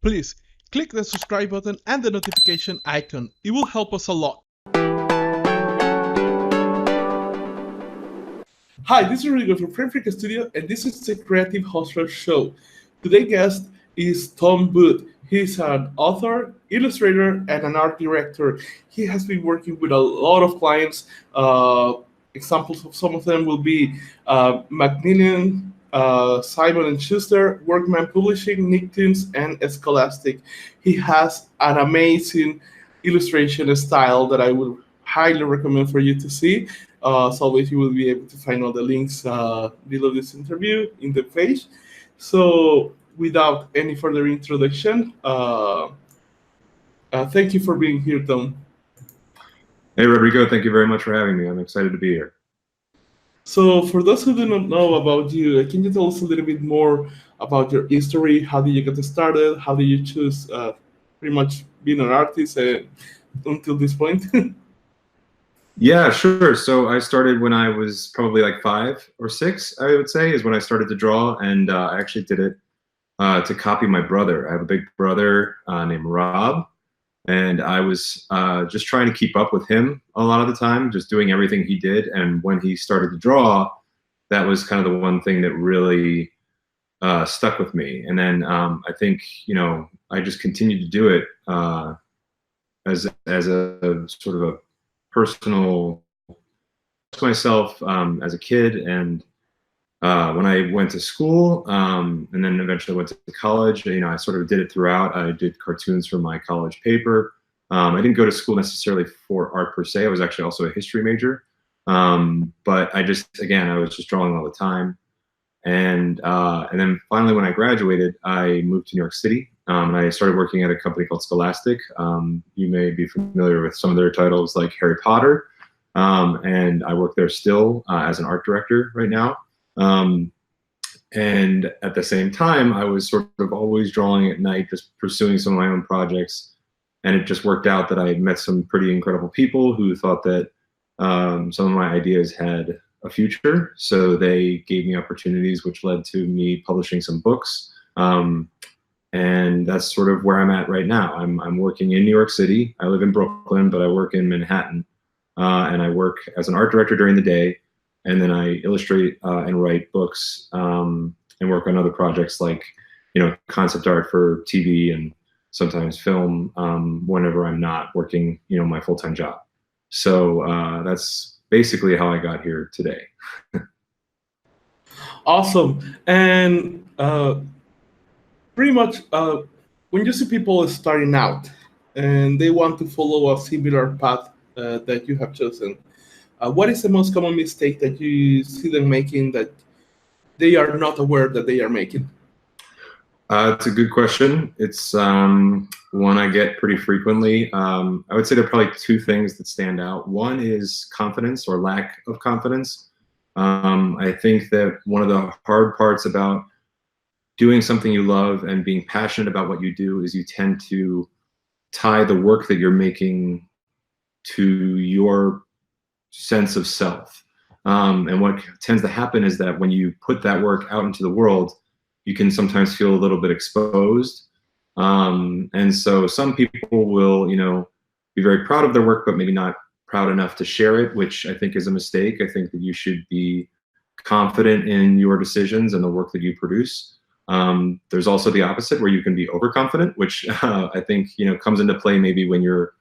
Please click the subscribe button and the notification icon. It will help us a lot. Hi, this is Rodrigo from Frame Freak Studio, and this is the Creative Hustler Show. Today's guest is Tom Booth. He's an author, illustrator, and an art director. He has been working with a lot of clients. Examples of some of them will be Macmillan, Simon & Schuster, Workman Publishing, Nicktoons, and Scholastic. He has an amazing illustration style that I would highly recommend for you to see. As always, you will be able to find all the links below this interview in the page. So without any further introduction, thank you for being here, Tom. Hey, Rodrigo, thank you very much for having me. I'm excited to be here. So for those who do not know about you, can you tell us a little bit more about your history? How did you get started? How did you choose pretty much being an artist until this point? Yeah, sure. So I started when I was probably like 5 or 6, I would say, is when I started to draw. And I actually did it to copy my brother. I have a big brother named Rob. And I was just trying to keep up with him a lot of the time, just doing everything he did. And when he started to draw, that was kind of the one thing that really stuck with me. And then I think, I just continued to do it as a sort of a personal to myself as a kid. And when I went to school and then eventually went to college, I sort of did it throughout. I did cartoons for my college paper. I didn't go to school necessarily for art per se. I was actually also a history major. But I was just drawing all the time. And then finally, when I graduated, I moved to New York City. And I started working at a company called Scholastic. You may be familiar with some of their titles like Harry Potter. And I work there still as an art director right now. And at the same time, I was sort of always drawing at night, just pursuing some of my own projects. And it just worked out that I met some pretty incredible people who thought that some of my ideas had a future. So they gave me opportunities, which led to me publishing some books. And that's sort of where I'm at right now. I'm working in New York City. I live in Brooklyn, but I work in Manhattan. And I work as an art director during the day. And then I illustrate and write books and work on other projects like, concept art for TV and sometimes film whenever I'm not working, my full-time job. So that's basically how I got here today. Awesome. And pretty much when you see people starting out and they want to follow a similar path that you have chosen, what is the most common mistake that you see them making that they are not aware that they are making? It's a good question. It's one I get pretty frequently. I would say there are probably 2 things that stand out. One is confidence or lack of confidence. I think that one of the hard parts about doing something you love and being passionate about what you do is you tend to tie the work that you're making to your sense of self. And what tends to happen is that when you put that work out into the world, you can sometimes feel a little bit exposed. And so some people will, be very proud of their work, but maybe not proud enough to share it, which I think is a mistake. I think that you should be confident in your decisions and the work that you produce. There's also the opposite where you can be overconfident, which I think, comes into play maybe when you're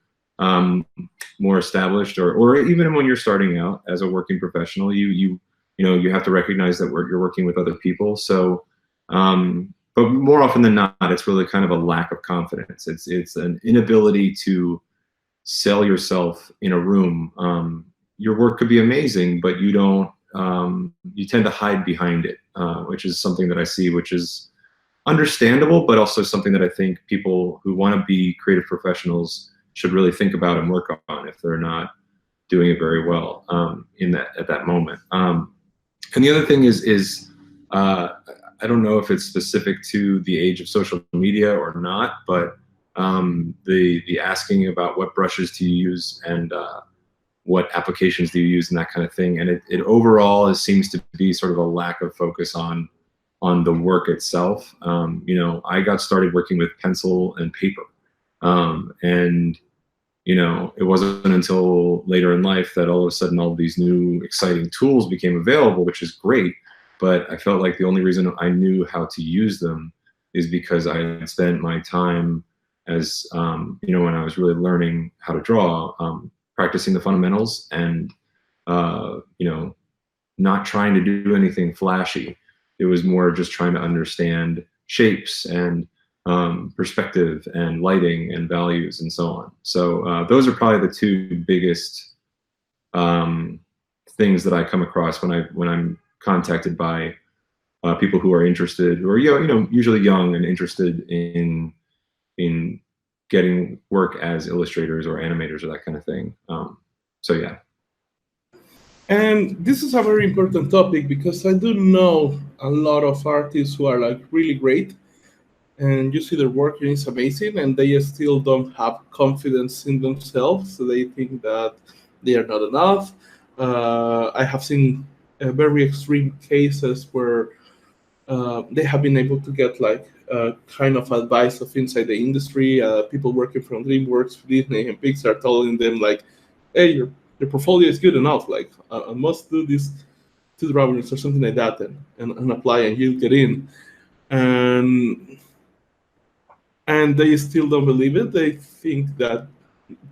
more established or even when you're starting out as a working professional. You have to recognize that you're working with other people. So, but more often than not, it's really kind of a lack of confidence. It's an inability to sell yourself in a room. Your work could be amazing, but you don't. You tend to hide behind it, which is something that I see, which is understandable, but also something that I think people who want to be creative professionals should really think about and work on if they're not doing it very well at that moment. And the other thing is I don't know if it's specific to the age of social media or not, but the asking about what brushes do you use and what applications do you use and that kind of thing. And it overall seems to be sort of a lack of focus on on the work itself. You know, I got started working with pencil and paper, and you know, it wasn't until later in life that all of a sudden all these new exciting tools became available, which is great. But I felt like the only reason I knew how to use them is because I had spent my time as, you know, when I was really learning how to draw, practicing the fundamentals and, you know, not trying to do anything flashy. It was more just trying to understand shapes and perspective and lighting and values and so on. So those are probably the two biggest things that I come across when I'm contacted by people who are interested, who are, you know, usually young and interested in getting work as illustrators or animators or that kind of thing. So yeah. And this is a very important topic because I do know a lot of artists who are like really great, and you see their work and it's amazing, and they still don't have confidence in themselves. So they think that they are not enough. I have seen very extreme cases where they have been able to get like kind of advice of inside the industry. People working from DreamWorks, Disney, and Pixar telling them like, "Hey, your portfolio is good enough. Like, I must do these two drawings or something like that, and apply, and you'll get in." And they still don't believe it. They think that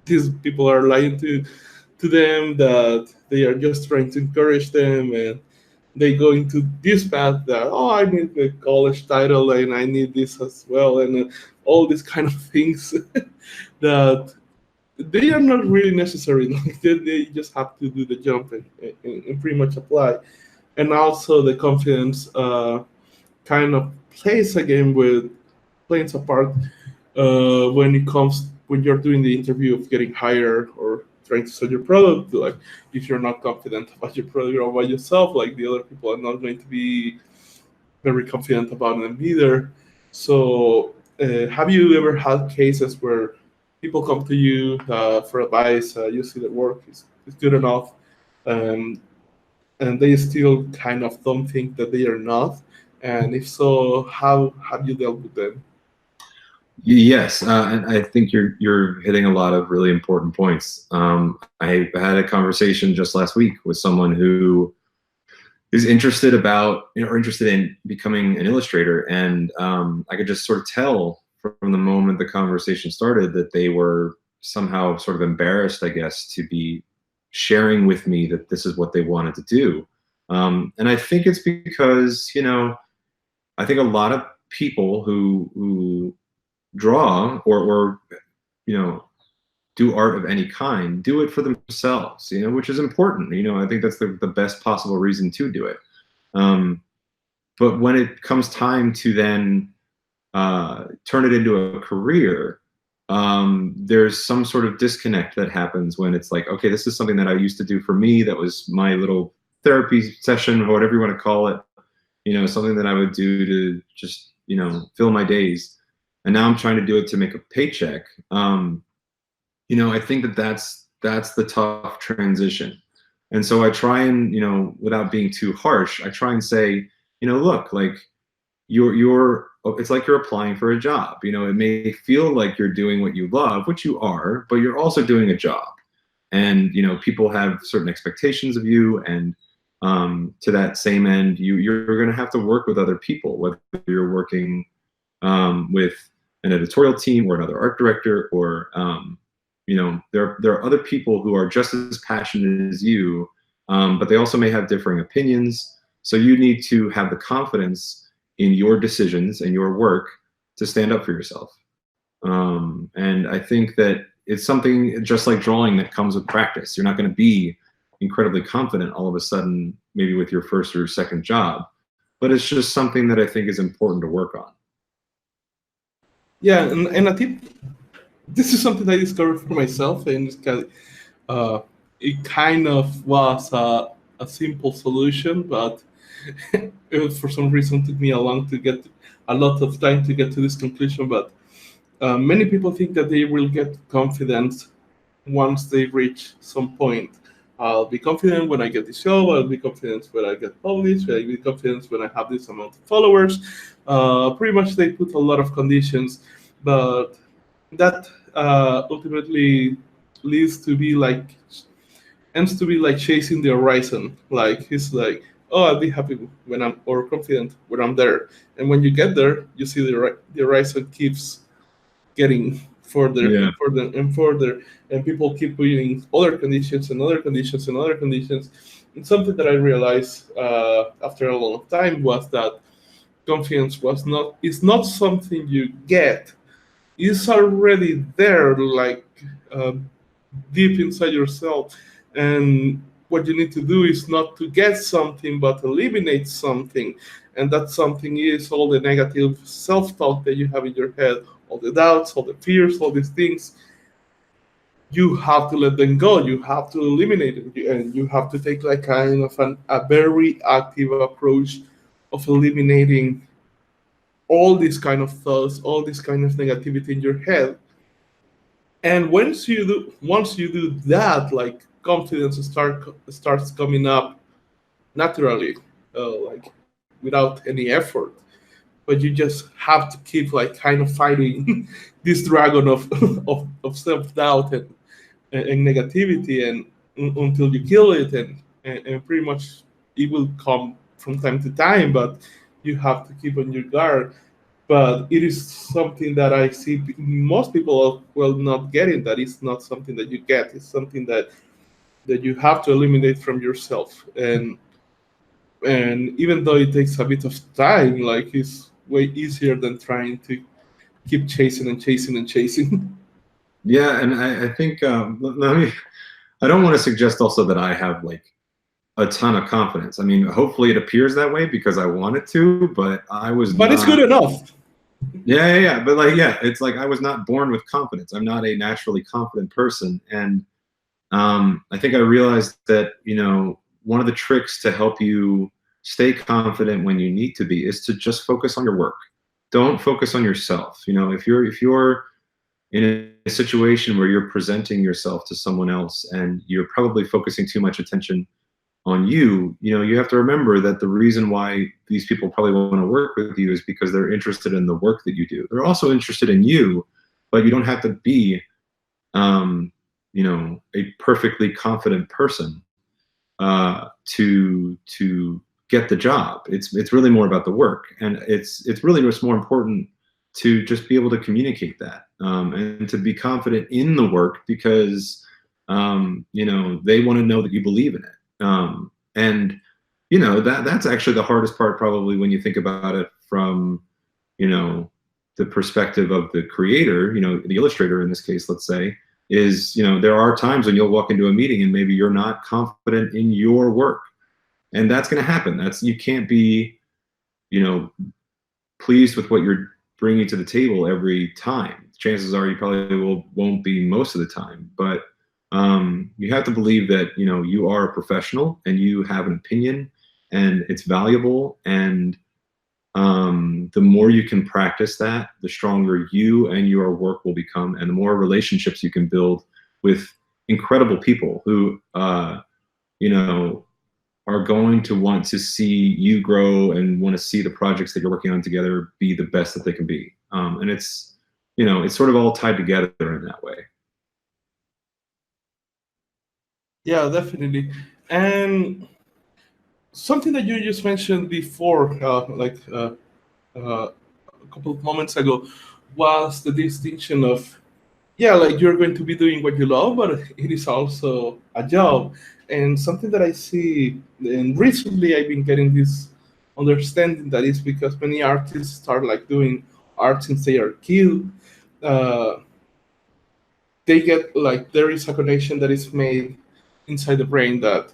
these people are lying to them, that they are just trying to encourage them, and they go into this path that, oh, I need the college title and I need this as well, and all these kind of things that they are not really necessary. Like they just have to do the jump and pretty much apply. And also the confidence kind of plays a game with plays a part when you're doing the interview of getting hired or trying to sell your product. Like if you're not confident about your product or about yourself, like the other people are not going to be very confident about them either. So have you ever had cases where people come to you for advice, you see their work is good enough, um, and they still kind of don't think that they are not? And if so, how have you dealt with them? Yes, and I think you're hitting a lot of really important points. I had a conversation just last week with someone who is interested about, you know, or interested in becoming an illustrator, and I could just sort of tell from the moment the conversation started that they were somehow sort of embarrassed, I guess, to be sharing with me that this is what they wanted to do. And I think it's because, you know, I think a lot of people who draw or you know, do art of any kind do it for themselves, you know, which is important. You know, I think that's the best possible reason to do it. But when it comes time to then turn it into a career, there's some sort of disconnect that happens when it's like, okay, this is something that I used to do for me, that was my little therapy session or whatever you want to call it, you know, something that I would do to just, you know, fill my days. And now I'm trying to do it to make a paycheck. You know, I think that's the tough transition. And so I try and, you know, without being too harsh, I try and say, you know, look, like it's like you're applying for a job. You know, it may feel like you're doing what you love, which you are, but you're also doing a job. And, you know, people have certain expectations of you. And to that same end, you're going to have to work with other people, whether you're working with an editorial team or another art director, or you know, there are other people who are just as passionate as you, but they also may have differing opinions. So you need to have the confidence in your decisions and your work to stand up for yourself. And I think that it's something just like drawing that comes with practice. You're not going to be incredibly confident all of a sudden, maybe with your first or second job, but it's just something that I think is important to work on. Yeah, and I think this is something I discovered for myself, and it kind of was a simple solution, but it for some reason took me a lot of time to get to this conclusion. But many people think that they will get confidence once they reach some point I'll be confident when I get the show. I'll be confident when I get published. I'll be confident when I have this amount of followers. Pretty much, they put a lot of conditions, but that ultimately leads to be like ends to be like chasing the horizon. Like he's like, oh, I'll be happy when I'm or confident when I'm there. And when you get there, you see the horizon keeps getting further Yeah. and further and further, and people keep putting other conditions and other conditions and other conditions. And something that I realized after a long time was that confidence is not something you get. It's already there, like uh, deep inside yourself. And what you need to do is not to get something, but eliminate something. And that something is all the negative self-talk that you have in your head, all the doubts, all the fears, all these things. You have to let them go. You have to eliminate it, and you have to take like kind of a very active approach of eliminating all these kind of thoughts, all this kind of negativity in your head. And once you do that, like confidence starts coming up naturally, like without any effort. But you just have to keep like kind of fighting this dragon of of self doubt and negativity, and until you kill it, and pretty much it will come from time to time, but you have to keep on your guard. But it is something that I see most people will not getting. That is not something that you get. It's something that you have to eliminate from yourself. And even though it takes a bit of time, like it's way easier than trying to keep chasing and chasing and chasing. Yeah, and I think let me. I don't want to suggest also that I have like a ton of confidence. I mean, hopefully it appears that way because I want it to, but I was. But it's good enough. Yeah. But like, yeah, it's like I was not born with confidence. I'm not a naturally confident person, and I think I realized that one of the tricks to help you stay confident when you need to be is to just focus on your work. Don't focus on yourself. If you're in a situation where you're presenting yourself to someone else and you're probably focusing too much attention on you, you have to remember that the reason why these people probably want to work with you is because they're interested in the work that you do. They're also interested in you, but you don't have to be, a perfectly confident person to get the job. It's really more about the work, and it's really just more important to just be able to communicate that and to be confident in the work because they want to know that you believe in it. And that's actually the hardest part probably when you think about it from the perspective of the creator, the illustrator in this case, let's say, is there are times when you'll walk into a meeting and maybe you're not confident in your work, and that's going to happen. You can't be pleased with what you're bringing to the table every time. Chances are you probably won't be most of the time, but you have to believe that you are a professional and you have an opinion and it's valuable, and the more you can practice that, the stronger you and your work will become, and the more relationships you can build with incredible people who are going to want to see you grow and want to see the projects that you're working on together be the best that they can be. And it's sort of all tied together in that way. Yeah, definitely. And something that you just mentioned before, a couple of moments ago, was the distinction of, yeah, like you're going to be doing what you love, but it is also a job. And something that I see, and recently I've been getting this understanding that is because many artists start like doing art since they are kids. Uh, they get like there is a connection that is made inside the brain that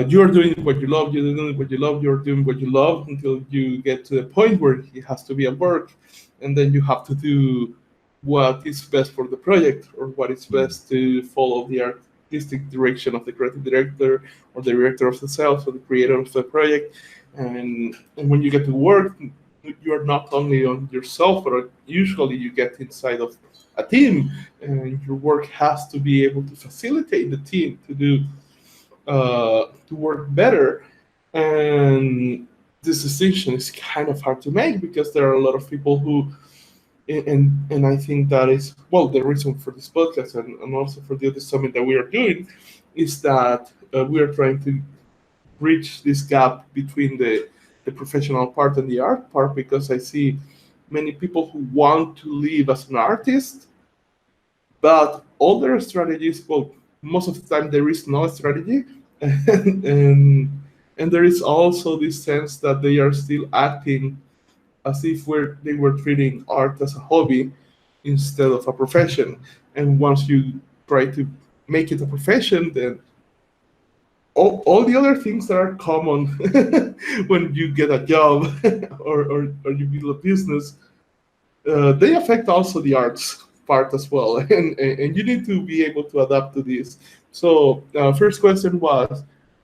you're doing what you love, you're doing what you love, you're doing what you love until you get to the point where it has to be a work, and then you have to do what is best for the project or what is best to follow the artistic direction of the creative director or the director of the sales or the creator of the project. And when you get to work, you are not only on yourself, but usually you get inside of a team, and your work has to be able to facilitate the team to do to work better. And this distinction is kind of hard to make because there are a lot of people who, and I think that is, well, the reason for this podcast and also for the other summit that we are doing is that we are trying to bridge this gap between the professional part and the art part, because I see many people who want to live as an artist, but all their strategies, well, most of the time there is no strategy, and there is also this sense that they are still acting as if they were treating art as a hobby instead of a profession. And once you try to make it a profession, then all the other things that are common when you get a job or you build a business, they affect also the arts part as well. And you need to be able to adapt to this. So first question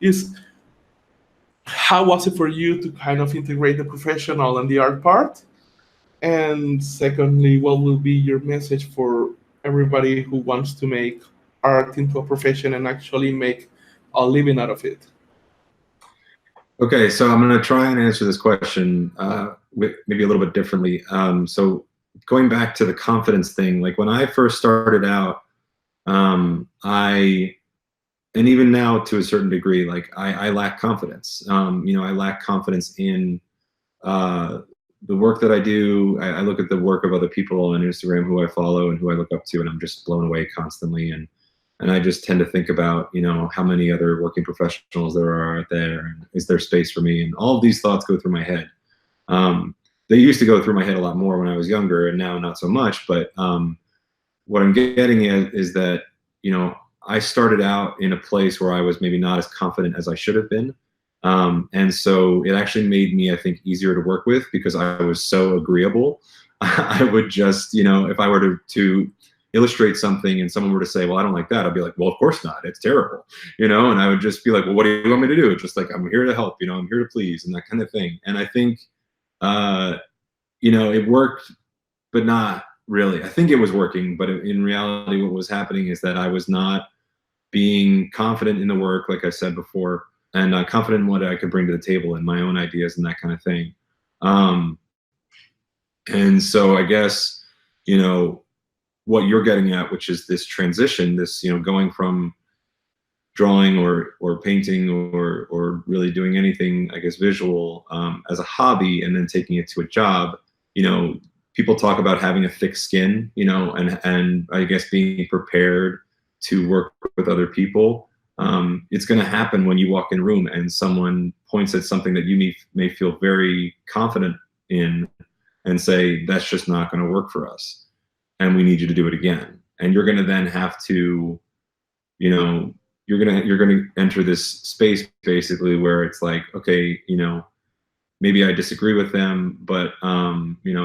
is how was it for you to kind of integrate the professional and the art part? And secondly, what will be your message for everybody who wants to make art into a profession and actually make a living out of it? Okay, so I'm going to try and answer this question with maybe a little bit differently. So going back to the confidence thing, like when I first started out, and even now to a certain degree, like I lack confidence. I lack confidence in the work that I do. I look at the work of other people on Instagram who I follow and who I look up to, and I'm just blown away constantly. And I just tend to think about, how many other working professionals there are out there, and is there space for me? And all of these thoughts go through my head. They used to go through my head a lot more when I was younger, and now not so much. But what I'm getting at is that, I started out in a place where I was maybe not as confident as I should have been. And so it actually made me, I think, easier to work with because I was so agreeable. I would just, if I were to illustrate something and someone were to say, well, I don't like that, I'd be like, well, of course not, it's terrible, and I would just be like, well, what do you want me to do? Just like, I'm here to help, I'm here to please, and that kind of thing. And I think, it worked, but not really. I think it was working, but in reality, what was happening is that I was not being confident in the work, like I said before, and confident in what I could bring to the table and my own ideas and that kind of thing. And so I guess, what you're getting at, which is this transition, this, going from drawing or painting or really doing anything, I guess, visual as a hobby, and then taking it to a job. People talk about having a thick skin, and I guess being prepared to work with other people. It's going to happen when you walk in a room and someone points at something that you may feel very confident in and say, that's just not going to work for us, and we need you to do it again. And you're going to then have to, you're going to enter this space basically where it's like, okay, maybe I disagree with them, but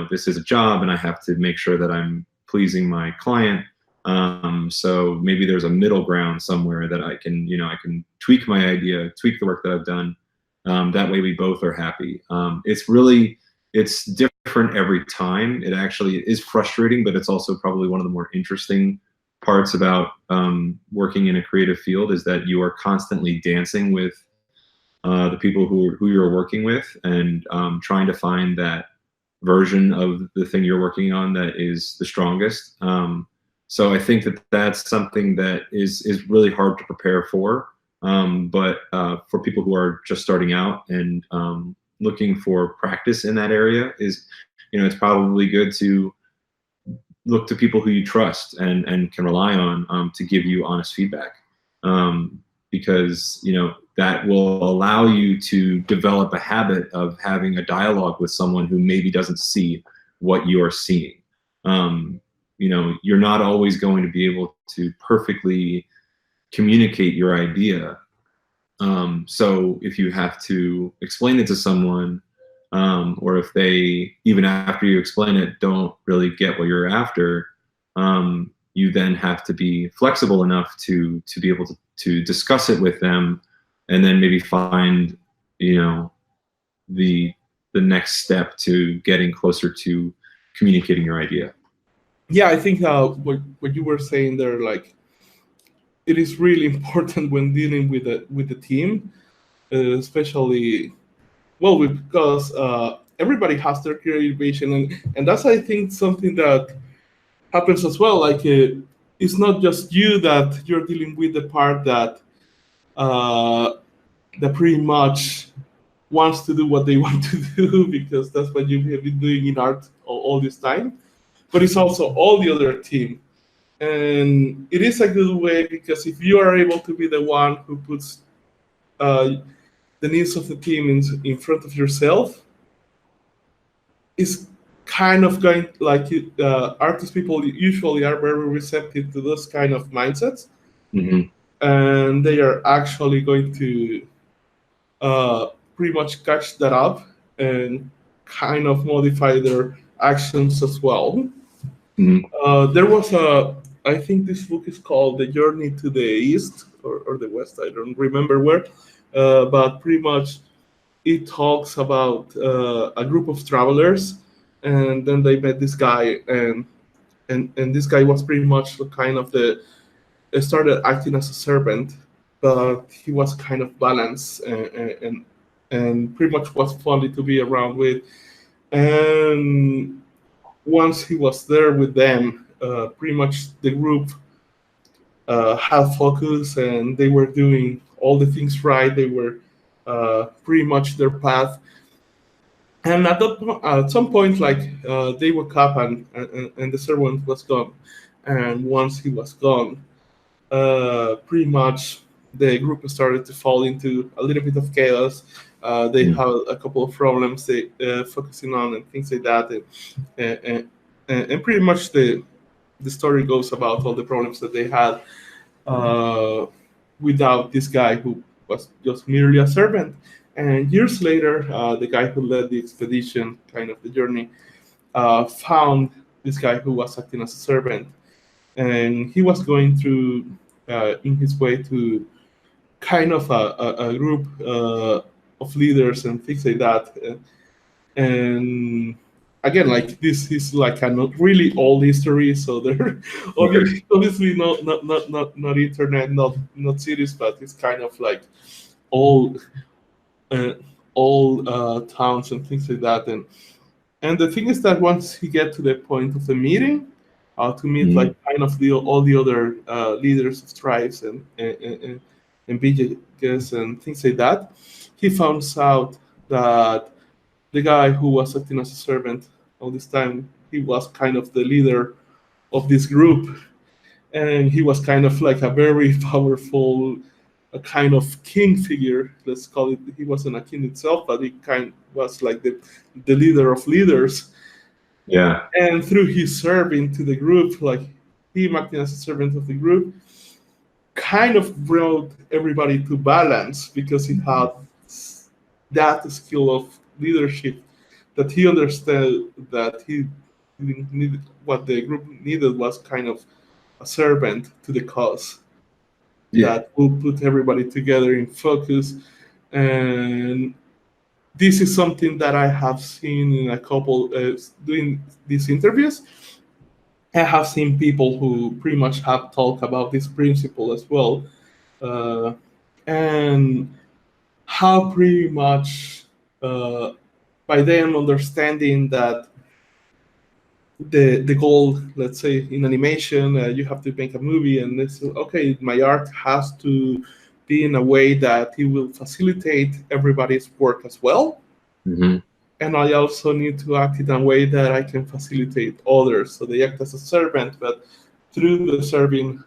this is a job and I have to make sure that I'm pleasing my client. So maybe there's a middle ground somewhere that I can tweak my idea, tweak the work that I've done. That way we both are happy. It's different every time. It actually is frustrating, but it's also probably one of the more interesting parts about working in a creative field, is that you are constantly dancing with the people who you're working with, and trying to find that version of the thing you're working on that is the strongest. So I think that that's something that is really hard to prepare for. But for people who are just starting out and looking for practice in that area, it's probably good to look to people who you trust and can rely on to give you honest feedback, because that will allow you to develop a habit of having a dialogue with someone who maybe doesn't see what you're seeing. You're not always going to be able to perfectly communicate your idea. So if you have to explain it to someone, or if they, even after you explain it, don't really get what you're after, you then have to be flexible enough to be able to discuss it with them, and then maybe find, the next step to getting closer to communicating your idea. Yeah, I think what you were saying there, like, it is really important when dealing with the team, especially because everybody has their creative vision, and that's, I think, something that happens as well. Like it's not just you that you're dealing with the part uh, that pretty much wants to do what they want to do because that's what you have been doing in art all this time. But it's also all the other team, and it is a good way because if you are able to be the one who puts uh, the needs of the team in front of yourself, it's kind of going like artist people usually are very receptive to those kind of mindsets, and they are actually going to pretty much catch that up and kind of modify their actions as well. There was I think this book is called The Journey to the East or the West, I don't remember where, but pretty much it talks about a group of travelers, and then they met this guy, and this guy was pretty much kind of started acting as a servant, but he was kind of balanced and pretty much was funny to be around with. And once he was there with them, pretty much the group had focus and they were doing all the things right. They were pretty much their path. And at some point, like they woke up and the servant was gone. And once he was gone, pretty much the group started to fall into a little bit of chaos. They had a couple of problems they focusing on and things like that, and pretty much the story goes about all the problems that they had without this guy who was just merely a servant. And years later, the guy who led the expedition, kind of the journey, found this guy who was acting as a servant, and he was going through in his way to kind of a group of leaders and things like that. And again, like this is like a not really old history, so there obviously not internet, not cities, but it's kind of like all towns and things like that. And the thing is that once he get to the point of the meeting, to meet like kind of all the other leaders of tribes and villages and things like that, he finds out that the guy who was acting as a servant all this time, he was kind of the leader of this group, and he was kind of like a very powerful, a kind of king figure. Let's call it. He wasn't a king itself, but he kind was like the leader of leaders. Yeah. And through his serving to the group, like him acting as a servant of the group, kind of brought everybody to balance because he had that skill of leadership that he understood that he needed. What the group needed was kind of a servant to the cause that will put everybody together in focus. And this is something that I have seen in a couple doing these interviews. I have seen people who pretty much have talked about this principle as well, and how pretty much by them understanding that the goal, let's say in animation, you have to make a movie, and it's okay. My art has to be in a way that it will facilitate everybody's work as well. And I also need to act in a way that I can facilitate others. So they act as a servant, but through the serving,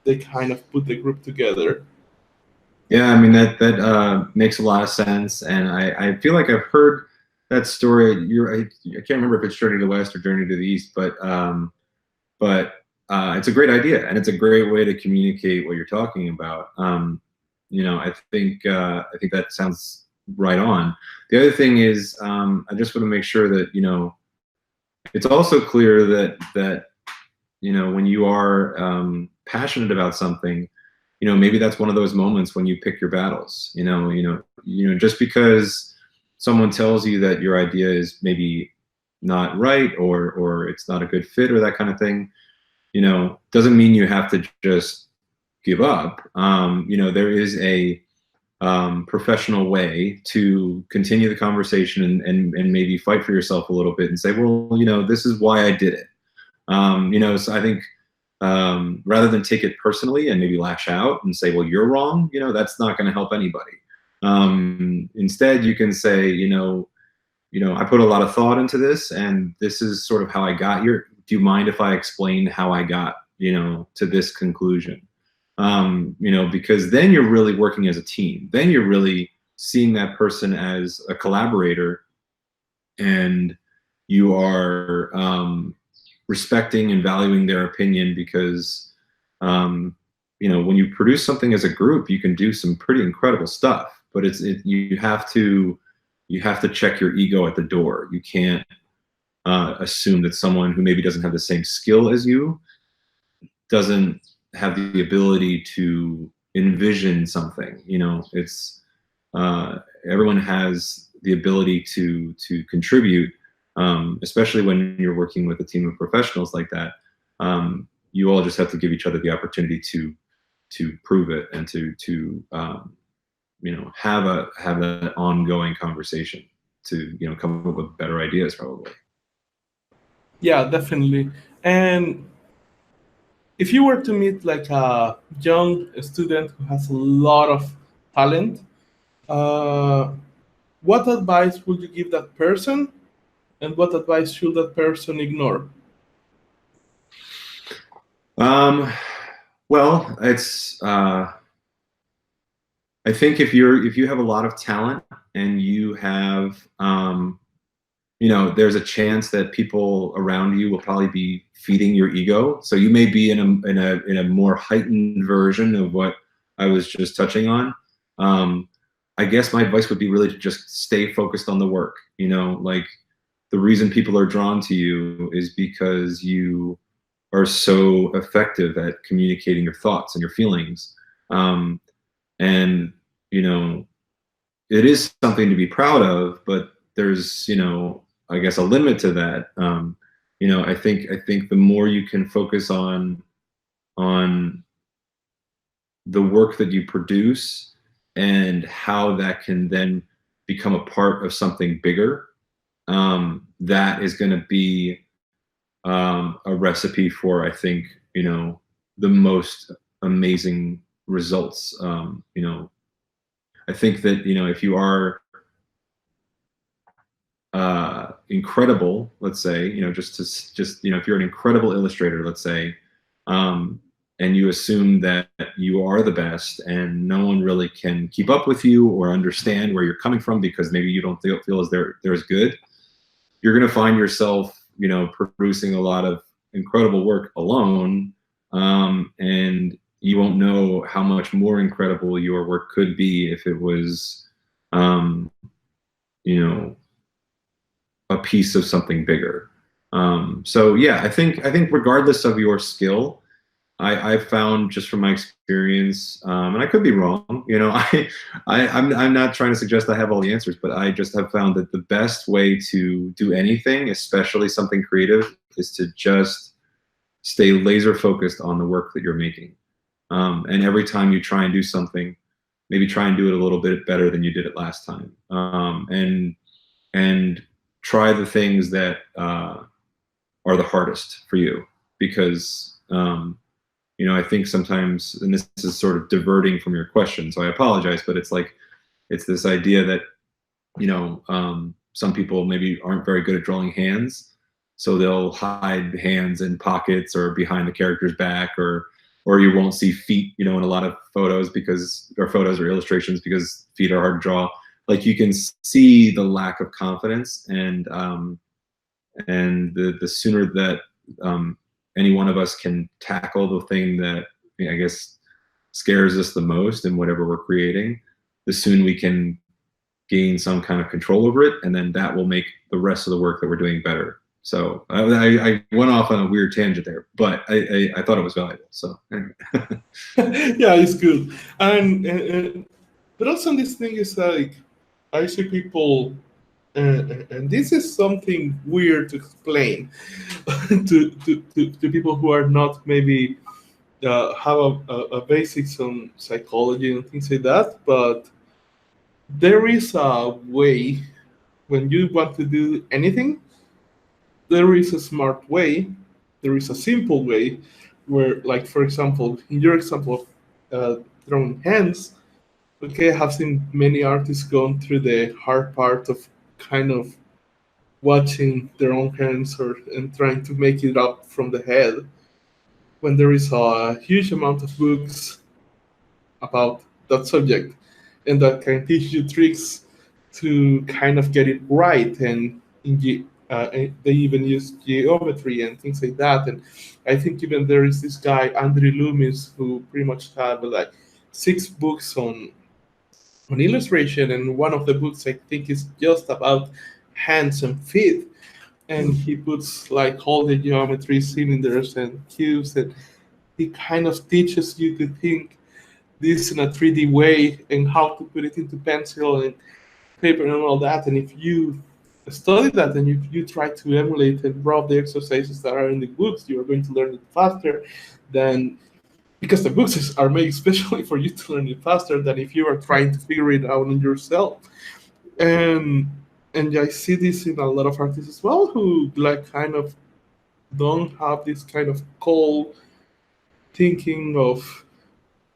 they kind of put the group together. Yeah, I mean that makes a lot of sense, and I feel like I've heard that story. I can't remember if it's Journey to the West or Journey to the East, but it's a great idea, and it's a great way to communicate what you're talking about. I think that sounds right on. The other thing is, I just want to make sure that it's also clear that when you are passionate about something, maybe that's one of those moments when you pick your battles. Just because someone tells you that your idea is maybe not right or it's not a good fit or that kind of thing, doesn't mean you have to just give up. There is a professional way to continue the conversation and maybe fight for yourself a little bit and say, well, this is why I did it. So I think rather than take it personally and maybe lash out and say, well, you're wrong, that's not going to help anybody. Instead, you can say, I put a lot of thought into this, and this is sort of how I got here. Do you mind if I explain how I got, to this conclusion? Because then you're really working as a team. Then you're really seeing that person as a collaborator, and you are respecting and valuing their opinion, because when you produce something as a group, you can do some pretty incredible stuff. But you have to check your ego at the door. You can't assume that someone who maybe doesn't have the same skill as you doesn't have the ability to envision something. It's everyone has the ability to contribute, especially when you're working with a team of professionals like that. You all just have to give each other the opportunity to prove it and to have that ongoing conversation to come up with better ideas, probably. Yeah, definitely. And if you were to meet like a young student who has a lot of talent, what advice would you give that person, and what advice should that person ignore? Well, it's I think if you have a lot of talent and you have there's a chance that people around you will probably be feeding your ego. So you may be in a more heightened version of what I was just touching on. I guess my advice would be really to just stay focused on the work. Like, the reason people are drawn to you is because you are so effective at communicating your thoughts and your feelings. And it is something to be proud of, but there's I guess a limit to that. I think the more you can focus on the work that you produce and how that can then become a part of something bigger, that is going to be a recipe for, I think, the most amazing results. I think that if you are incredible, let's say, if you're an incredible illustrator, let's say, and you assume that you are the best and no one really can keep up with you or understand where you're coming from because maybe you don't feel as they're as good, you're going to find yourself, producing a lot of incredible work alone, and you won't know how much more incredible your work could be if it was, a piece of something bigger. So yeah, I think regardless of your skill, I've found just from my experience, and I could be wrong, I'm not trying to suggest I have all the answers, but I just have found that the best way to do anything, especially something creative, is to just stay laser focused on the work that you're making. And every time you try and do something, maybe try and do it a little bit better than you did it last time. And try the things that are the hardest for you, because I think sometimes, and this is sort of diverting from your question, so I apologize, but it's this idea that some people maybe aren't very good at drawing hands, so they'll hide hands in pockets or behind the character's back, or you won't see feet, in a lot of photos or illustrations, because feet are hard to draw. Like, you can see the lack of confidence, and the sooner that any one of us can tackle the thing that I guess scares us the most in whatever we're creating, the sooner we can gain some kind of control over it, and then that will make the rest of the work that we're doing better. So I went off on a weird tangent there, but I thought it was valuable. So yeah, it's good. And but also this thing is like, I see people, and this is something weird to explain to people who are not maybe have a basics on psychology and things like that, but there is a way when you want to do anything. There is a smart way. There is a simple way, where, like for example, in your example of drawing hands, okay, I have seen many artists going through the hard part of kind of watching their own hands or and trying to make it up from the head when there is a huge amount of books about that subject and that can teach you tricks to kind of get it right. And they even use geometry and things like that. And I think even there is this guy Andrew Loomis who pretty much had like 6 books on illustration, and one of the books I think is just about hands and feet, and he puts like all the geometry, cylinders and cubes, and he kind of teaches you to think this in a 3D way and how to put it into pencil and paper and all that. And if you study that and if you try to emulate and draw the exercises that are in the books, you are going to learn it faster than, because the books are made especially for you to learn it faster than if you are trying to figure it out on yourself. And I see this in a lot of artists as well who like kind of don't have this kind of cold thinking of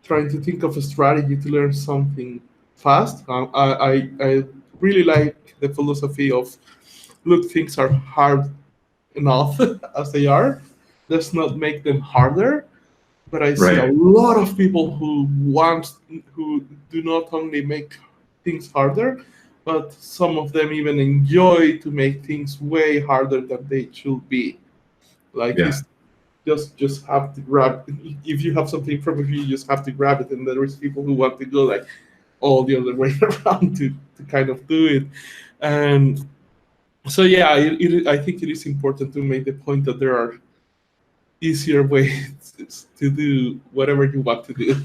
trying to think of a strategy to learn something fast. I really like the philosophy of look, things are hard enough as they are. Let's not make them harder. But I see a Right. lot of people who do not only make things harder, but some of them even enjoy to make things way harder than they should be. Like Yeah. it's just have to grab. If you have something in front of you, you just have to grab it. And there is people who want to go like all the other way around to kind of do it. And so yeah, I think it is important to make the point that there are easier ways to do whatever you want to do.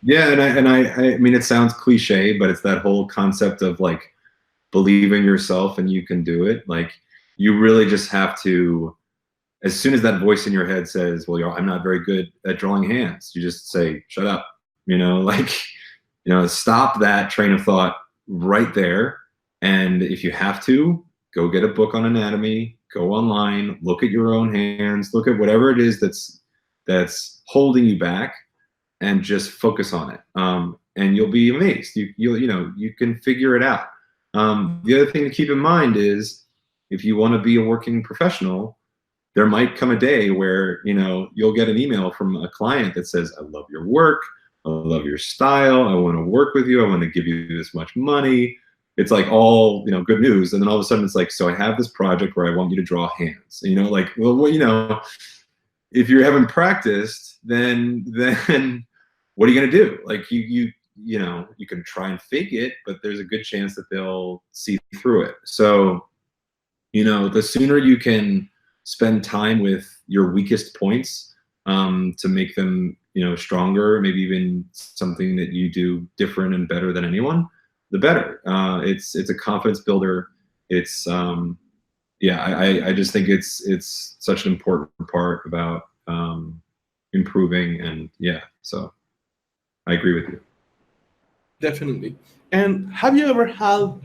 Yeah, I mean, it sounds cliche, but it's that whole concept of like believe in yourself and you can do it. Like you really just have to, as soon as that voice in your head says, well, I'm not very good at drawing hands, you just say, shut up, like, stop that train of thought right there. And if you have to, go get a book on anatomy, go online, look at your own hands, look at whatever it is that's holding you back, and just focus on it. And you'll be amazed. You can figure it out. The other thing to keep in mind is if you want to be a working professional, there might come a day where you'll get an email from a client that says, I love your work, I love your style, I want to work with you, I want to give you this much money. It's like all good news, and then all of a sudden it's like, so I have this project where I want you to draw hands. Like, well, if you haven't practiced, then what are you gonna do? Like you can try and fake it, but there's a good chance that they'll see through it. So the sooner you can spend time with your weakest points to make them stronger, maybe even something that you do different and better than anyone, the better. It's a confidence builder. It's I just think it's such an important part about improving, and so I agree with you. Definitely. And have you ever had,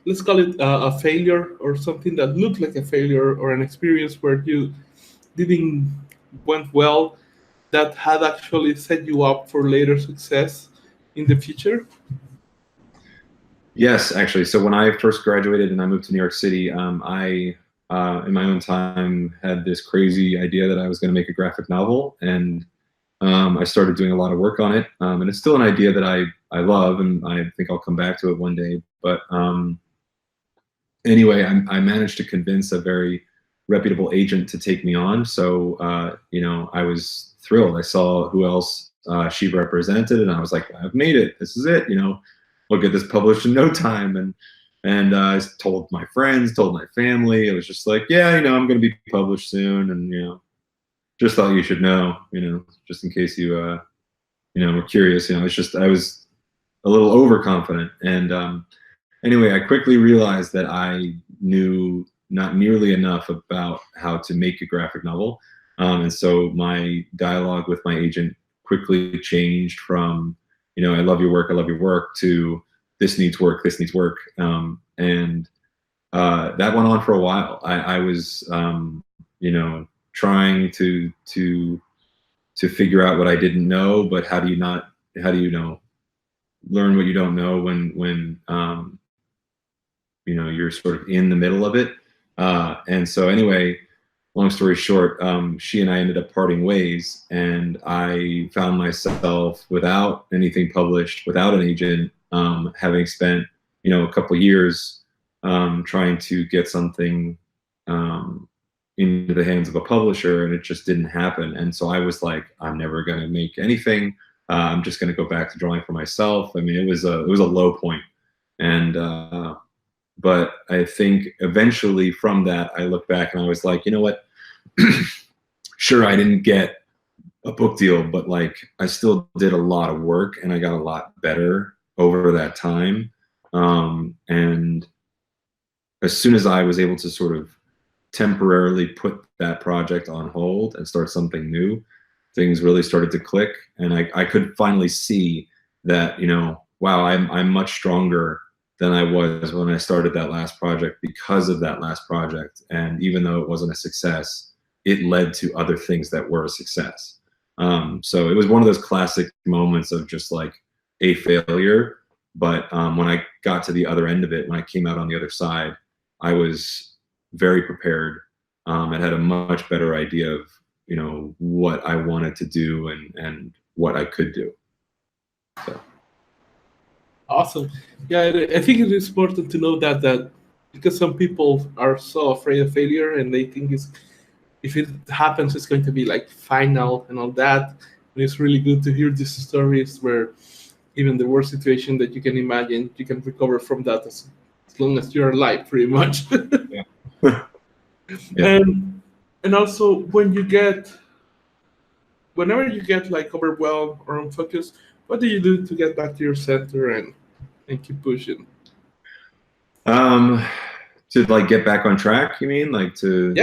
let's call it a failure or something that looked like a failure, or an experience where you didn't went well that had actually set you up for later success in the future? Yes, actually. So when I first graduated and I moved to New York City, I, in my own time, had this crazy idea that I was going to make a graphic novel, and I started doing a lot of work on it. And it's still an idea that I love, and I think I'll come back to it one day. But anyway, I managed to convince a very reputable agent to take me on. So I was thrilled. I saw who else she represented, and I was like, I've made it. This is it. We'll get this published in no time. And I told my friends, told my family. It was just like, I'm going to be published soon, and just thought you should know, just in case you were curious. It's just I was a little overconfident, and anyway, I quickly realized that I knew not nearly enough about how to make a graphic novel. And so my dialogue with my agent quickly changed from, I love your work, to this needs work, and that went on for a while. I was, trying to figure out what I didn't know, but how do you learn what you don't know when you're sort of in the middle of it. And so anyway, long story short, she and I ended up parting ways, and I found myself without anything published, without an agent, having spent, a couple of years trying to get something into the hands of a publisher, and it just didn't happen. And so I was like, I'm never going to make anything. I'm just going to go back to drawing for myself. I mean, it was a low point. And but I think eventually from that, I look back and I was like, you know what? Sure, I didn't get a book deal, but like I still did a lot of work, and I got a lot better over that time. And as soon as I was able to sort of temporarily put that project on hold and start something new, things really started to click, and I could finally see that, wow, I'm much stronger than I was when I started that last project because of that last project. And even though it wasn't a success, it led to other things that were a success. So it was one of those classic moments of just like a failure. But when I got to the other end of it, when I came out on the other side, I was very prepared. I had a much better idea of, what I wanted to do and what I could do. So. Awesome. Yeah, I think it is important to know that because some people are so afraid of failure, and they think if it happens, it's going to be like final and all that. And it's really good to hear these stories where even the worst situation that you can imagine, you can recover from that as long as you're alive, pretty much. Yeah. Yeah. And also whenever you get like overwhelmed or unfocused, what do you do to get back to your center and keep pushing? To like get back on track, you mean? Like to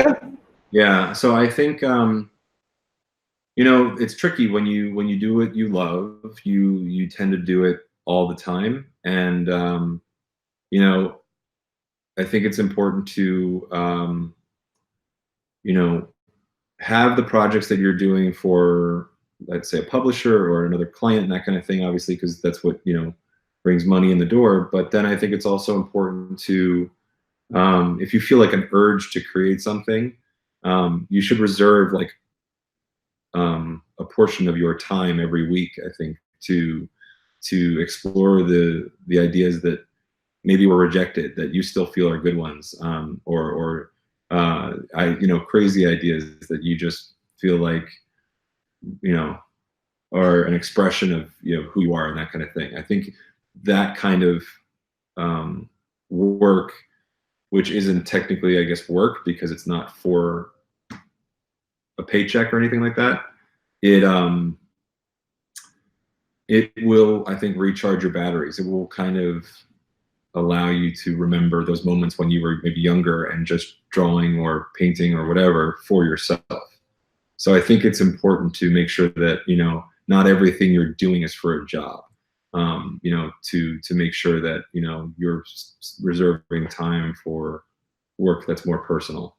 Yeah. So I think it's tricky when you do what you love, you tend to do it all the time. And I think it's important to have the projects that you're doing for, let's say, a publisher or another client and that kind of thing, obviously, because that's what brings money in the door. But then I think it's also important to, if you feel like an urge to create something, you should reserve like a portion of your time every week, I think, to explore the ideas that maybe were rejected that you still feel are good ones, or crazy ideas that you just feel like are an expression of who you are and that kind of thing. I think that kind of work, which isn't technically, I guess, work because it's not for a paycheck or anything like that, it will, I think, recharge your batteries. It will kind of allow you to remember those moments when you were maybe younger and just drawing or painting or whatever for yourself. So I think it's important to make sure that not everything you're doing is for a job. To make sure that you're reserving time for work that's more personal,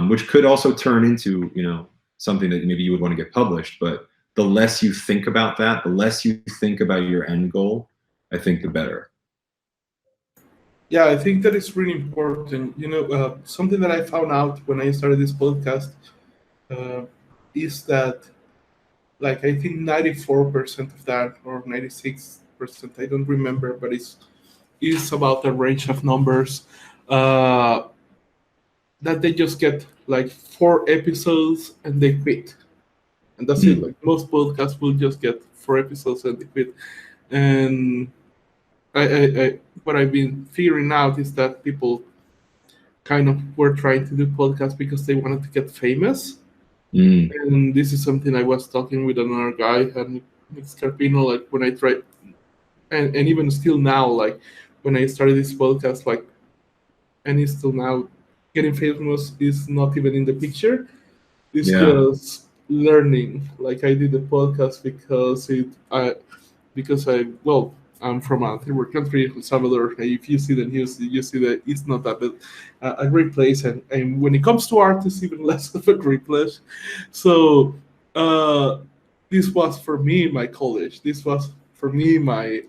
which could also turn into something that maybe you would want to get published. But the less you think about that, the less you think about your end goal, I think the better. Yeah, I think that is really important. Something that I found out when I started this podcast is that, like, I think 94% of that, or 96%, I don't remember, but it's about a range of numbers that they just get like 4 episodes and they quit. And that's it. Like most podcasts will just get 4 episodes and they quit. And I what I've been figuring out is that people kind of were trying to do podcasts because they wanted to get famous. And this is something I was talking with another guy, and Nick Scarpino, like when I tried, and even still now, like when I started this podcast, like, and it's still now, getting famous is not even in the picture. It's Yeah. just learning. Like I did the podcast because I well, I'm from a third world country, El Salvador. If you see the news, you see that it's not that bad, a great place, and when it comes to art, it's even less of a great place. So uh, this was for me my college. This was for me my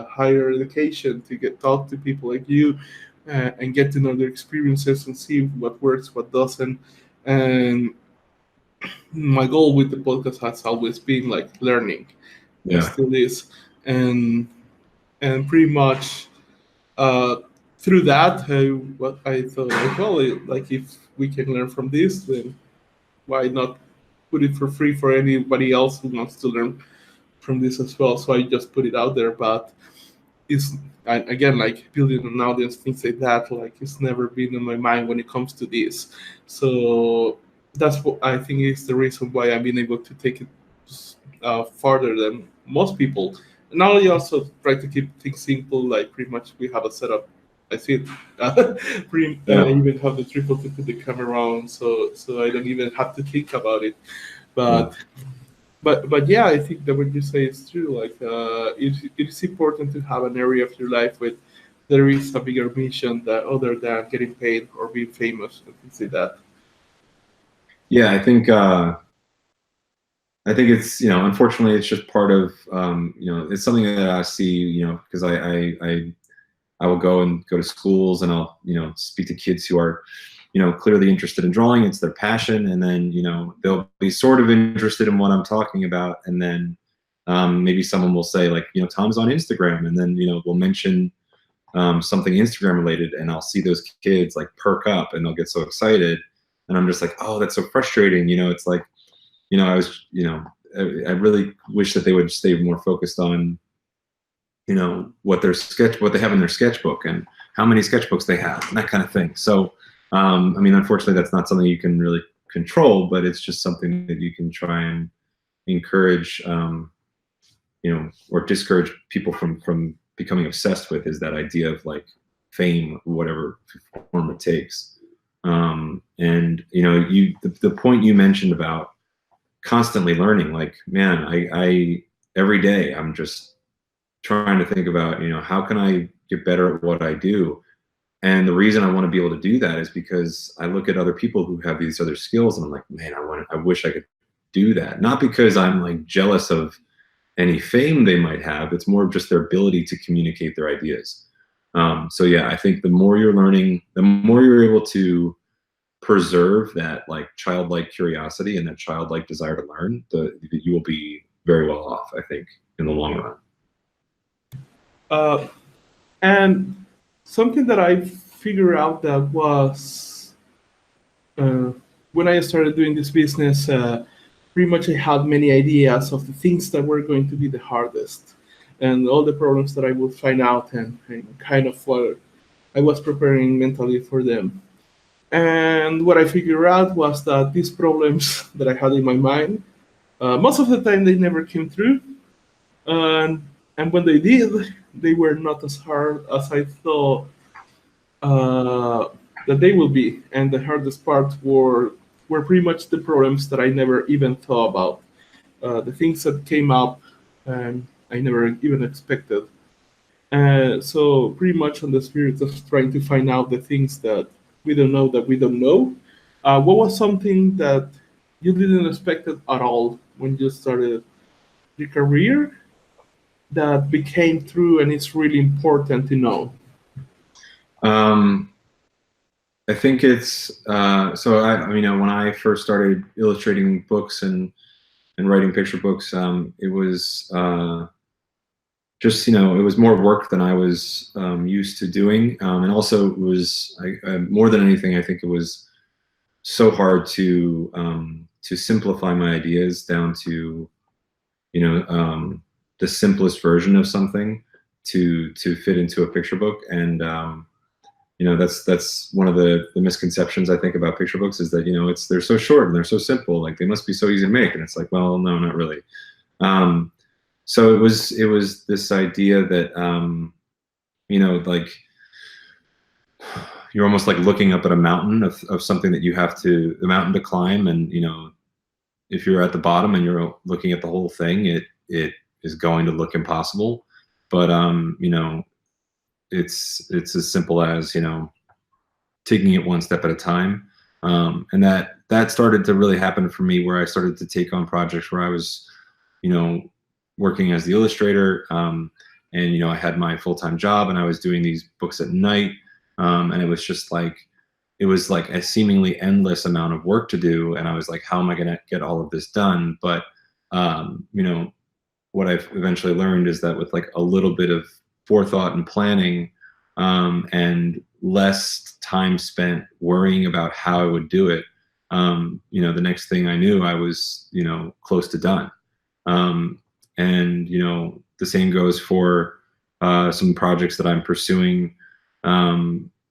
higher education to get talk to people like you and get to know their experiences and see what works, what doesn't, and my goal with the podcast has always been like learning and Yeah. still is, and pretty much uh, through that what I thought like, well, like if we can learn from this, then why not put it for free for anybody else who wants to learn from this as well. So I just put it out there, but it's again like building an audience, things like that, like it's never been in my mind when it comes to this. So that's what I think is the reason why I've been able to take it farther than most people. And now I also try to keep things simple, like pretty much we have a setup. I see it. I Yeah. even have the triple to put the camera on, so I don't even have to think about it. Yeah. But but yeah, I think that what you say is true. Like it is important to have an area of your life where there is a bigger mission that other than getting paid or being famous and things like that. Yeah. I think it's, unfortunately, it's just part of, it's something that I see, because I will go to schools and I'll, speak to kids who are, clearly interested in drawing. It's their passion. And then, they'll be sort of interested in what I'm talking about. And then maybe someone will say like, Tom's on Instagram. And then, we'll mention something Instagram related, and I'll see those kids like perk up and they'll get so excited. And I'm just like, oh, that's so frustrating. It's like, I was, I really wish that they would stay more focused on, what they have in their sketchbook and how many sketchbooks they have and that kind of thing. So, I mean, unfortunately, that's not something you can really control, but it's just something that you can try and encourage, or discourage people from becoming obsessed with, is that idea of like fame, whatever form it takes. And the point you mentioned about constantly learning, like, man, I every day I'm just trying to think about, how can I get better at what I do? And the reason I want to be able to do that is because I look at other people who have these other skills and I'm like, man, I wish I could do that. Not because I'm like jealous of any fame they might have. It's more of just their ability to communicate their ideas. So yeah, I think the more you're learning, the more you're able to preserve that like childlike curiosity and that childlike desire to learn, you will be very well off, I think, in the long run. And something that I figured out that was uh, when I started doing this business, pretty much I had many ideas of the things that were going to be the hardest and all the problems that I would find out, and kind of what I was preparing mentally for them. And what I figured out was that these problems that I had in my mind, most of the time they never came through, and when they did, they were not as hard as I thought uh, that they will be. And the hardest part were pretty much the problems that I never even thought about, the things that came up and I never even expected. So pretty much on the spirit of trying to find out the things that we don't know. What was something that you didn't expect it at all when you started your career that became true and it's really important to know? Um, I think it's so. When I first started illustrating books and writing picture books, it was just it was more work than I was used to doing, and also it was more than anything. I think it was so hard to simplify my ideas down to the simplest version of something to fit into a picture book. And that's one of the misconceptions I think about picture books, is that they're so short and they're so simple, like they must be so easy to make, and it's like, well, no, not really. So it was this idea that like you're almost like looking up at a mountain of something that you have to, the mountain to climb. And, you know, if you're at the bottom and you're looking at the whole thing, it is going to look impossible. But, you know, it's as simple as, you know, taking it one step at a time. And that started to really happen for me, where I started to take on projects where I was, you know, working as the illustrator. And, you know, I had my full-time job and I was doing these books at night. And it was just like, it was like a seemingly endless amount of work to do. And I was like, how am I going to get all of this done? But, you know, what I've eventually learned is that with like a little bit of forethought and planning, and less time spent worrying about how I would do it, you know, the next thing I knew, I was, you know, close to done. And, you know, the same goes for some projects that I'm pursuing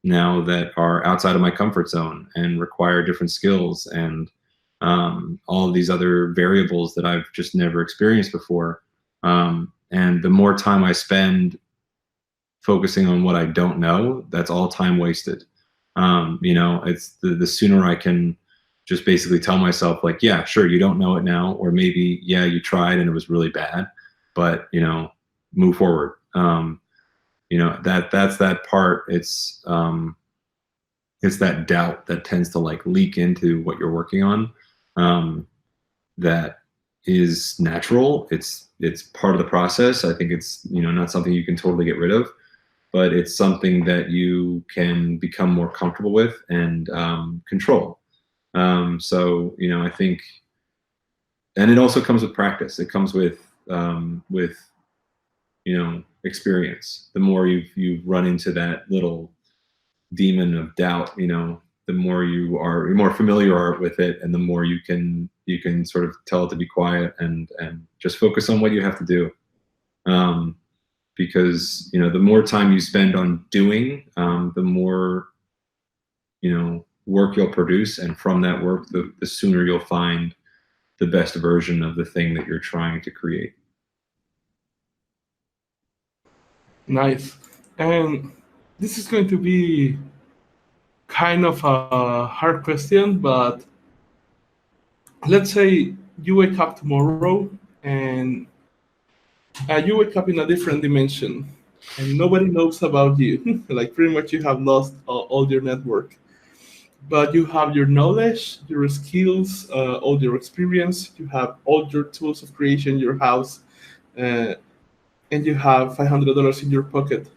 now that are outside of my comfort zone and require different skills and all of these other variables that I've just never experienced before. And the more time I spend focusing on what I don't know, that's all time wasted. You know, it's the sooner I can just basically tell myself like, yeah, sure, you don't know it now, or maybe, yeah, you tried and it was really bad, but, you know, move forward. You know, that's that part. It's that doubt that tends to like leak into what you're working on. That is natural. It's part of the process. I think it's, you know, not something you can totally get rid of, but it's something that you can become more comfortable with and control. So, you know, I think, and it also comes with practice. It comes with you know, experience. The more you've run into that little demon of doubt, you know, the more you're more familiar are with it, and the more you can sort of tell it to be quiet and just focus on what you have to do. Because, you know, the more time you spend on doing, the more, you know, work you'll produce, and from that work, the sooner you'll find the best version of the thing that you're trying to create. Nice. And this is going to be kind of a hard question, but let's say you wake up tomorrow and you wake up in a different dimension and nobody knows about you. Like pretty much you have lost all your network, but you have your knowledge, your skills, all your experience, you have all your tools of creation, your house, uh, and you have $500 in your pocket.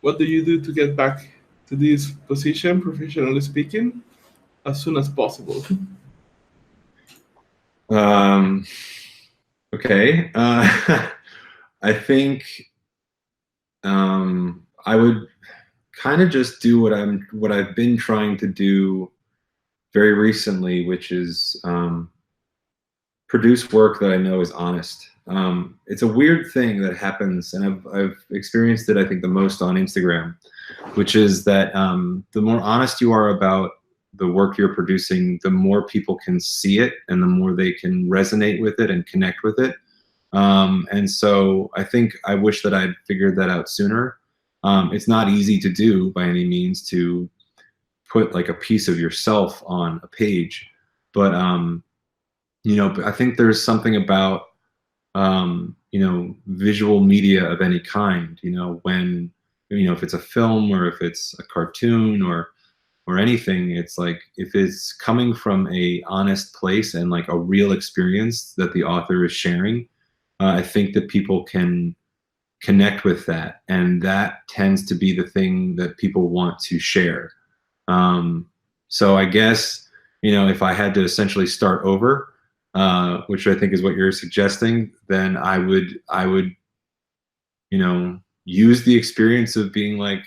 What do you do to get back to this position, professionally speaking, as soon as possible? Okay. I think I would kind of just do what I've been trying to do very recently, which is produce work that I know is honest. It's a weird thing that happens, and I've experienced it, I think, the most on Instagram, which is that the more honest you are about the work you're producing, the more people can see it and the more they can resonate with it and connect with it. And so I think I wish that I'd figured that out sooner. It's not easy to do by any means, to put like a piece of yourself on a page, but you know, I think there's something about you know, visual media of any kind, you know, when, you know, if it's a film or if it's a cartoon or anything, it's like, if it's coming from a honest place and like a real experience that the author is sharing, I think that people can connect with that, and that tends to be the thing that people want to share. So I guess, you know, if I had to essentially start over, which I think is what you're suggesting, then I would, you know, use the experience of being like,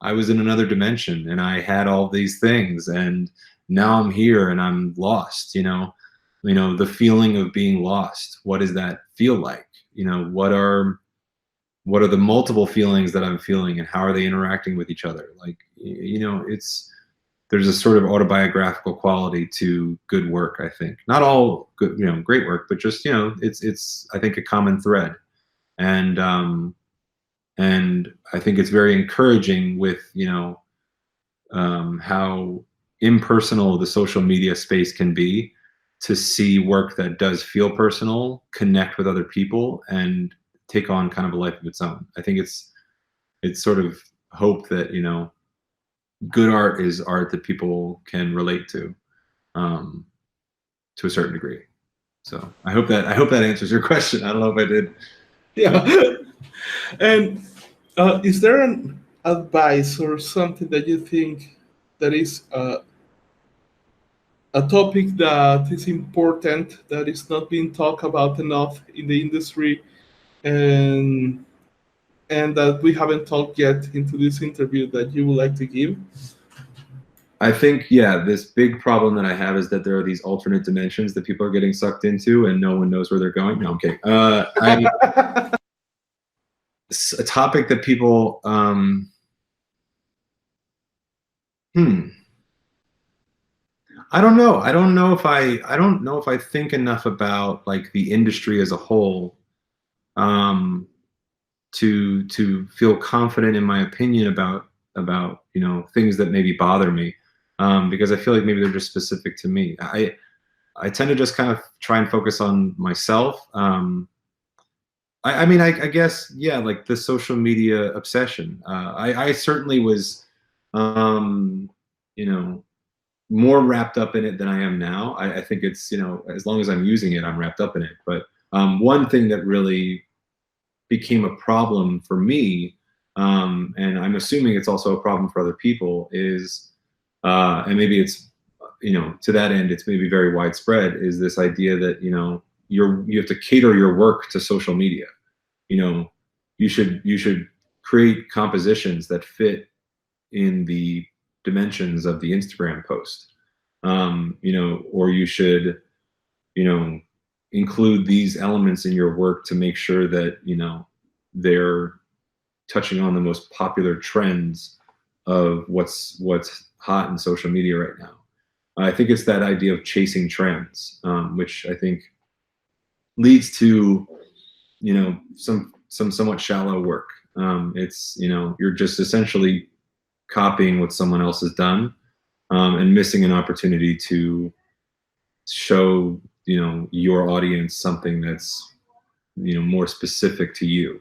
I was in another dimension and I had all these things, and now I'm here and I'm lost. You know, the feeling of being lost. What does that feel like? You know, what are the multiple feelings that I'm feeling, and how are they interacting with each other? Like, you know, there's a sort of autobiographical quality to good work, I think. Not all good, you know, great work, but just, you know, it's I think a common thread. And I think it's very encouraging with, you know, how impersonal the social media space can be, to see work that does feel personal, connect with other people, and take on kind of a life of its own. I think it's sort of hope that, you know, good art is art that people can relate to a certain degree. So I hope that answers your question. I don't know if I did. Yeah. And is there an advice or something that you think that is a topic that is important, that is not being talked about enough in the industry, and that we haven't talked yet into this interview, that you would like to give? I think, yeah, this big problem that I have is that there are these alternate dimensions that people are getting sucked into, and no one knows where they're going. No, I'm kidding. It's a topic that people, I don't know. I don't know if I think enough about like the industry as a whole, to feel confident in my opinion about you know, things that maybe bother me, because I feel like maybe they're just specific to me. I tend to just kind of try and focus on myself. I mean, I guess, yeah, like the social media obsession. I certainly was, you know, more wrapped up in it than I am now. I think it's, you know, as long as I'm using it, I'm wrapped up in it. But one thing that really became a problem for me, and I'm assuming it's also a problem for other people, is, and maybe it's, you know, to that end, it's maybe very widespread, is this idea that, you know, you have to cater your work to social media. You know, you should create compositions that fit in the dimensions of the Instagram post. You know, or you should, you know, include these elements in your work to make sure that, you know, they're touching on the most popular trends of what's hot in social media right now. I think it's that idea of chasing trends, which I think leads to, you know, some somewhat shallow work. It's, you know, you're just essentially copying what someone else has done, and missing an opportunity to show, you know, your audience something that's, you know, more specific to you.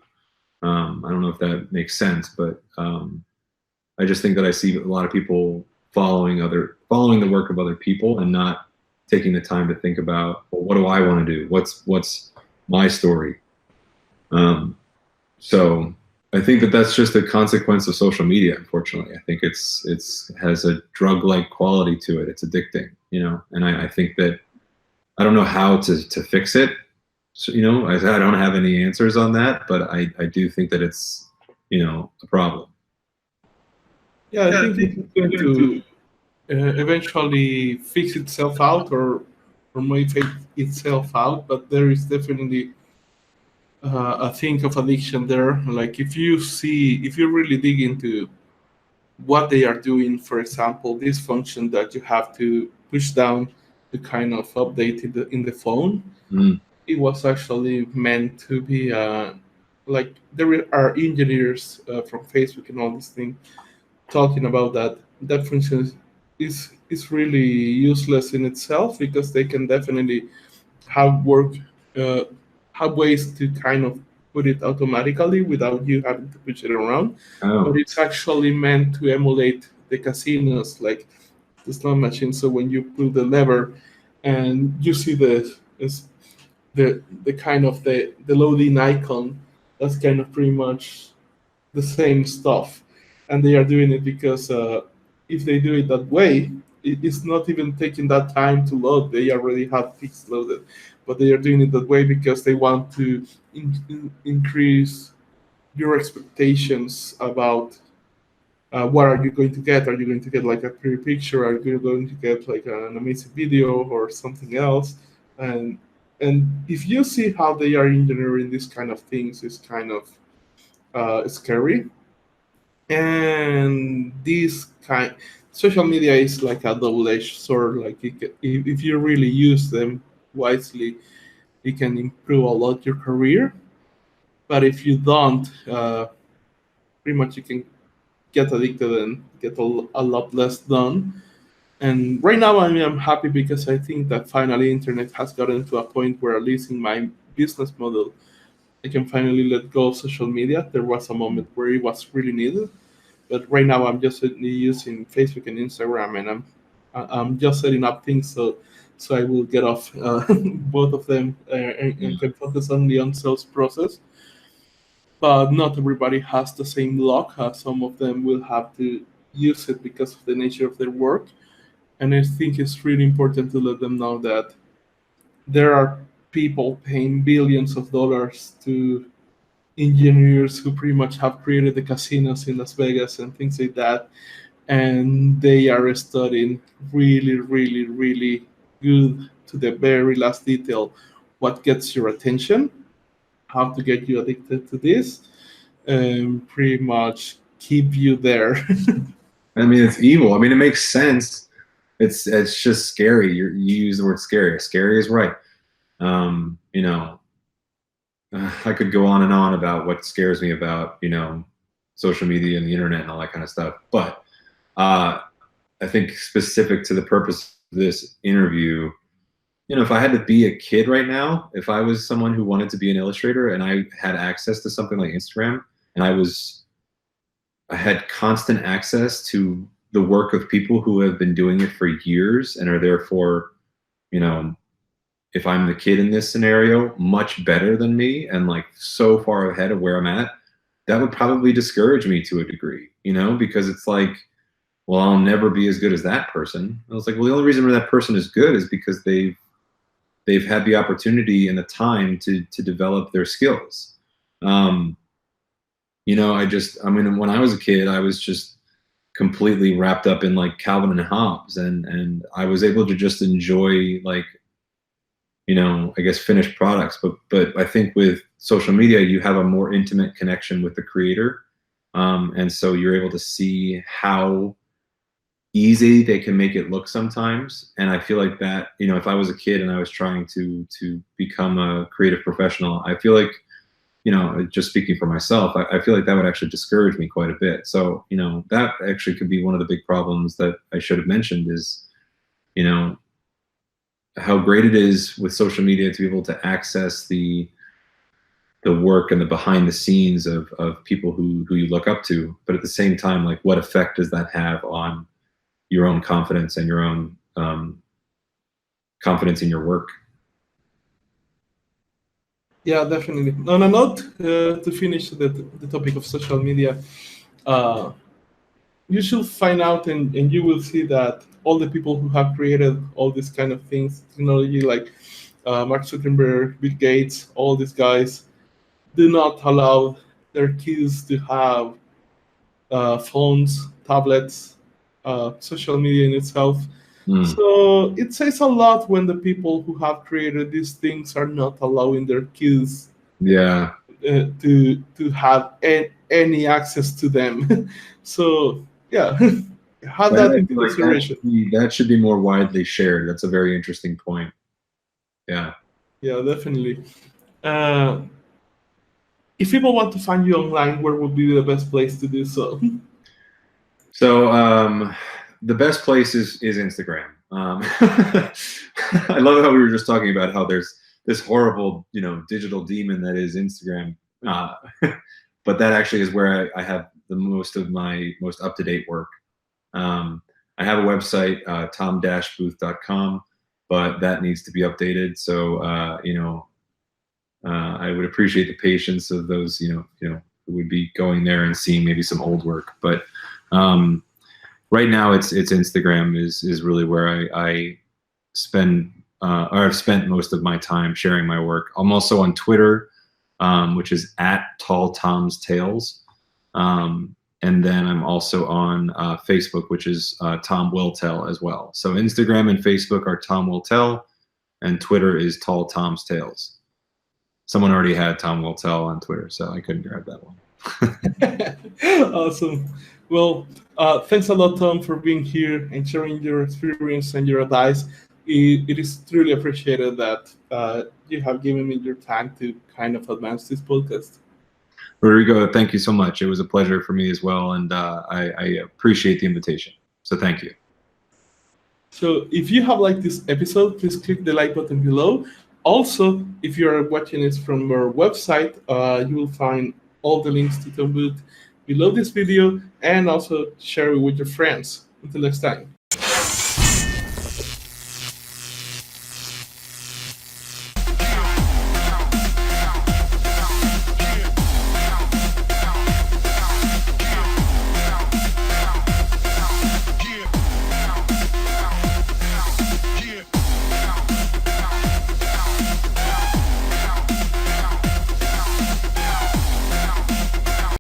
I don't know if that makes sense, but I just think that I see a lot of people following the work of other people and not taking the time to think about, well, what do I want to do? What's my story? So I think that that's just a consequence of social media. Unfortunately, I think it has a drug-like quality to it. It's addicting, you know. And I think that I don't know how to fix it. So, you know, I don't have any answers on that, but I do think that it's, you know, a problem. Yeah, I think it's going to eventually fix itself out, or may fake itself out, but there is definitely a thing of addiction there. Like if you really dig into what they are doing, for example, this function that you have to push down to kind of update in the phone, it was actually meant to be like there are engineers from Facebook and all these things talking about that function is really useless in itself, because they can definitely have uh, have ways to kind of put it automatically without you having to push it around. Oh. But it's actually meant to emulate the casinos, like the slot machine. So when you pull the lever and you see the kind of the loading icon, that's kind of pretty much the same stuff. And they are doing it because if they do it that way, it's not even taking that time to load. They already have things loaded, but they are doing it that way because they want to increase your expectations about what are you going to get. Are you going to get like a pretty picture? Are you going to get like an amazing video or something else? And if you see how they are engineering these kind of things, it's kind of scary. And this kind social media is like a double-edged sword. Like if you really use them wisely, it can improve a lot your career. But if you don't, pretty much you can get addicted and get a lot less done. And right now I'm happy because I think that finally internet has gotten to a point where, at least in my business model, I can finally let go of social media. There was a moment where it was really needed, but right now I'm just using Facebook and Instagram, and I'm just setting up things so I will get off both of them and can focus only on sales process. But not everybody has the same luck. Some of them will have to use it because of the nature of their work, and I think it's really important to let them know that there are people paying billions of dollars to engineers who pretty much have created the casinos in Las Vegas and things like that, and they are studying really, really, really good to the very last detail what gets your attention, how to get you addicted to this, and pretty much keep you there. I mean, it's evil. I mean, it makes sense. It's just scary. You use the word scary. Scary is right. You know, I could go on and on about what scares me about, you know, social media and the internet and all that kind of stuff. But I think specific to the purpose of this interview, you know, if I had to be a kid right now, if I was someone who wanted to be an illustrator and I had access to something like Instagram, and I had constant access to the work of people who have been doing it for years and are therefore, you know, if I'm the kid in this scenario, much better than me and like so far ahead of where I'm at, that would probably discourage me to a degree, you know, because it's like, well, I'll never be as good as that person. I was like, well, the only reason that person is good is because they've had the opportunity and the time to develop their skills. You know, I mean, when I was a kid, I was just completely wrapped up in like Calvin and Hobbes, and I was able to just enjoy like, you know, I guess finished products. But I think with social media, you have a more intimate connection with the creator, and so you're able to see how easy they can make it look sometimes. And I feel like that, you know, if I was a kid and I was trying to become a creative professional, I feel like, you know, just speaking for myself, I feel like that would actually discourage me quite a bit. So, you know, that actually could be one of the big problems that I should have mentioned is, you know, how great it is with social media to be able to access the work and the behind the scenes of people who you look up to. But at the same time, like, what effect does that have on your own confidence and your own confidence in your work? Yeah, definitely. On a note, to finish the topic of social media, you should find out and you will see that all the people who have created all these kind of things, technology, like Mark Zuckerberg, Bill Gates, all these guys, do not allow their kids to have phones, tablets, social media in itself. So it says a lot when the people who have created these things are not allowing their kids to have any access to them. So yeah, have that into consideration. That should be more widely shared. That's a very interesting point. Yeah. Yeah, definitely. If people want to find you online, where would be the best place to do so? So the best place is Instagram. I love how we were just talking about how there's this horrible, you know, digital demon that is Instagram. But that actually is where I have the most of my most up-to-date work. I have a website, tom-booth.com, but that needs to be updated. So, you know, I would appreciate the patience of those, you know, who would be going there and seeing maybe some old work. But right now, it's Instagram is really where I spend or I've spent most of my time sharing my work. I'm also on Twitter, which is @TallTomsTales, and then I'm also on Facebook, which is Tom Will Tell as well. So Instagram and Facebook are Tom Will Tell, and Twitter is Tall Tom's Tales. Someone already had Tom Will Tell on Twitter, so I couldn't grab that one. Awesome. Well, thanks a lot, Tom, for being here and sharing your experience and your advice. It is truly appreciated that you have given me your time to kind of advance this podcast. Rodrigo, thank you so much. It was a pleasure for me as well, and I appreciate the invitation. So thank you. So if you have liked this episode, please click the like button below. Also, if you are watching this from our website, you will find all the links to Tom Booth below this video, and also share it with your friends. Until next time.